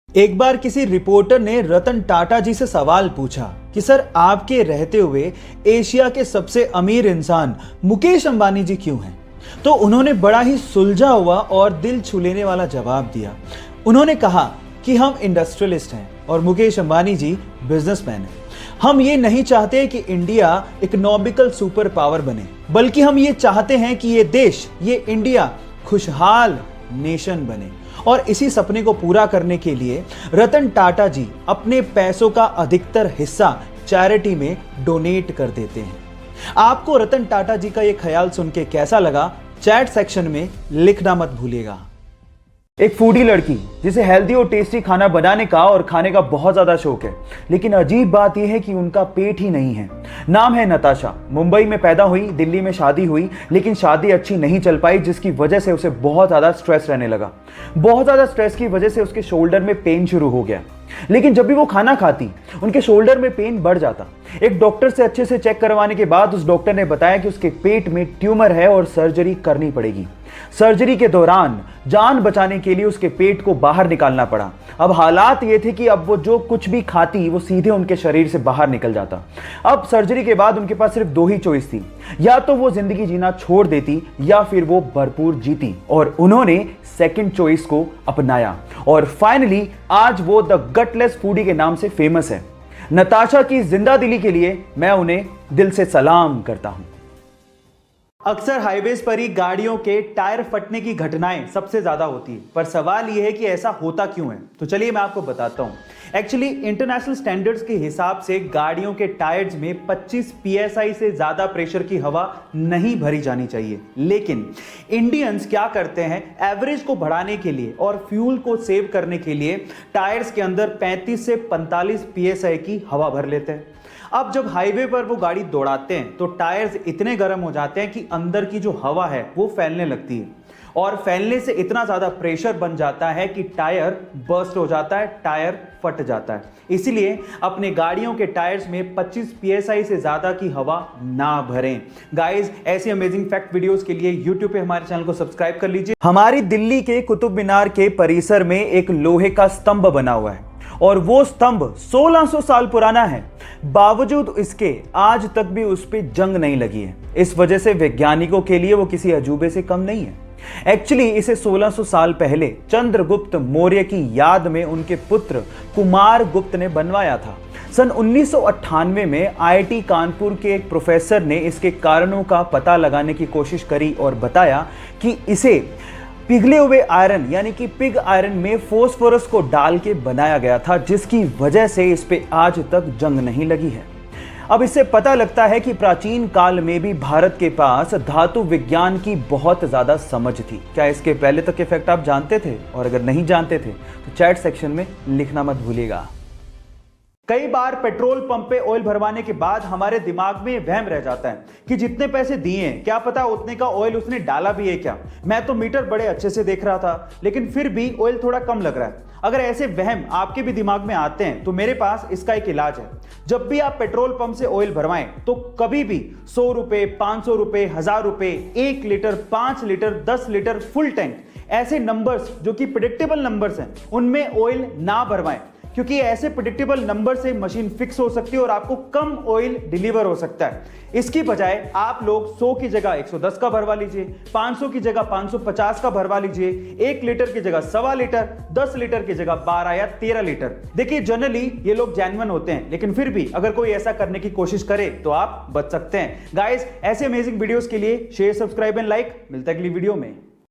एक बार किसी रिपोर्टर ने रतन टाटा जी से सवाल पूछा कि सर आपके रहते हुए एशिया के सबसे अमीर इंसान मुकेश अंबानी जी क्यों हैं? तो उन्होंने बड़ा ही सुलझा हुआ और दिल छू लेने वाला जवाब दिया। उन्होंने कहा कि हम इंडस्ट्रियलिस्ट हैं और मुकेश अंबानी जी बिजनेसमैन हैं। हम ये नहीं चाहते कि इंडिया इकोनॉमिकल सुपर पावर बने, बल्कि हम ये चाहते हैं कि ये देश, ये इंडिया खुशहाल नेशन बने। और इसी सपने को पूरा करने के लिए रतन टाटा जी अपने पैसों का अधिकतर हिस्सा चैरिटी में डोनेट कर देते हैं। आपको रतन टाटा जी का ये ख्याल सुन के कैसा लगा, चैट सेक्शन में लिखना मत भूलिएगा। एक फूडी लड़की जिसे हेल्दी और टेस्टी खाना बनाने का और खाने का बहुत ज्यादा शौक है, लेकिन अजीब बात यह है कि उनका पेट ही नहीं है। नाम है नताशा। मुंबई में पैदा हुई, दिल्ली में शादी हुई, लेकिन शादी अच्छी नहीं चल पाई, जिसकी वजह से उसे बहुत ज्यादा स्ट्रेस रहने लगा। बहुत ज्यादा स्ट्रेस की वजह से उसके शोल्डर में पेन शुरू हो गया, लेकिन जब भी वो खाना खाती उनके शोल्डर में पेन बढ़ जाता। एक डॉक्टर से अच्छे से चेक करवाने के बाद उस डॉक्टर ने बताया कि उसके पेट में ट्यूमर है और सर्जरी करनी पड़ेगी। सर्जरी के दौरान जान बचाने के लिए उसके पेट को बाहर निकालना पड़ा। अब हालात ये थे कि अब वो जो कुछ भी खाती वो सीधे उनके शरीर से बाहर निकल जाता। अब सर्जरी के बाद उनके पास सिर्फ दो ही चॉइस थी, या तो वो जिंदगी जीना छोड़ देती या फिर वो भरपूर जीती, और उन्होंने सेकंड चॉइस को अपनाया और फाइनली आज वो द गटलेस फूडी के नाम से फेमस है। नताशा की जिंदा दिली के लिए मैं उन्हें दिल से सलाम करता हूं। अक्सर हाईवेज पर ही गाड़ियों के टायर फटने की घटनाएं सबसे ज्यादा होती है, पर सवाल यह है कि ऐसा होता क्यों है। तो चलिए मैं आपको बताता हूं। एक्चुअली इंटरनेशनल स्टैंडर्ड्स के हिसाब से गाड़ियों के टायर्स में 25 psi से ज्यादा प्रेशर की हवा नहीं भरी जानी चाहिए, लेकिन इंडियंस क्या करते हैं, एवरेज को बढ़ाने के लिए और फ्यूल को सेव करने के लिए टायर्स के अंदर 35 से 45 psi की हवा भर लेते हैं। अब जब हाईवे पर वो गाड़ी दौड़ाते हैं तो टायर्स इतने गर्म हो जाते हैं कि अंदर की जो हवा है वो फैलने लगती है, और फैलने से इतना ज्यादा प्रेशर बन जाता है कि टायर बर्स्ट हो जाता है, टायर फट जाता है। इसीलिए अपने गाड़ियों के टायर्स में 25 psi से ज्यादा की हवा ना भरें। गाइस, ऐसी अमेजिंग फैक्ट वीडियोस के लिए YouTube पे हमारे चैनल को सब्सक्राइब कर लीजिए। हमारी दिल्ली के कुतुब मीनार के परिसर में एक लोहे का स्तंभ बना हुआ है और वो स्तंभ 1600 साल पुराना है। बावजूद इसके आज तक भी उस पर जंग नहीं लगी है। इस वजह से वैज्ञानिकों के लिए वो किसी अजूबे से कम नहीं है। एक्चुअली इसे 1600 साल पहले चंद्रगुप्त मौर्य की याद में उनके पुत्र कुमार गुप्त ने बनवाया था। सन 1998 में IIT कानपुर के एक प्रोफेसर ने इसके कारणों का पता लगाने की कोशिश करी और बताया कि इसे पिघले हुए आयरन यानी कि पिग आयरन में फोस्फोरस को डाल के बनाया गया था, जिसकी वजह से इस पे आज तक जंग नहीं लगी है। अब इससे पता लगता है कि प्राचीन काल में भी भारत के पास धातु विज्ञान की बहुत ज्यादा समझ थी। क्या इसके पहले तक के फैक्ट आप जानते थे? और अगर नहीं जानते थे तो चैट सेक्शन में लिखना मत भूलिएगा। कई बार पेट्रोल पंप पे ऑयल भरवाने के बाद हमारे दिमाग में वहम रह जाता है कि जितने पैसे दिए हैं क्या पता उतने का ऑयल उसने डाला भी है क्या। मैं तो मीटर बड़े अच्छे से देख रहा था, लेकिन फिर भी ऑयल थोड़ा कम लग रहा है। अगर ऐसे वहम आपके भी दिमाग में आते हैं तो मेरे पास इसका एक इलाज है। जब भी आप पेट्रोल पंप से ऑयल भरवाएं तो कभी भी 100 रुपए, 500 रुपए, 1000 रुपए, 1 litre, 5 litre, 10 litre, full tank, ऐसे नंबर्स जो कि प्रेडिक्टेबल नंबर्स हैं उनमें ऑयल ना भरवाएं, क्योंकि ऐसे प्रेडिक्टेबल नंबर से मशीन फिक्स हो सकती है और आपको कम ऑयल डिलीवर हो सकता है। इसकी बजाय आप लोग 100 की जगह 110 का भरवा लीजिए, 500 की जगह 550 का भरवा लीजिए, 1 लीटर की जगह 1.25 लीटर, 10 लीटर की जगह 12 या 13 लीटर। देखिए, जनरली ये लोग जेन्युइन होते हैं, लेकिन फिर भी अगर कोई ऐसा करने की कोशिश करे तो आप बच सकते हैं। गाइस, ऐसे अमेजिंग वीडियोस के लिए शेयर, सब्सक्राइब एंड लाइक। मिलता है अगली वीडियो में।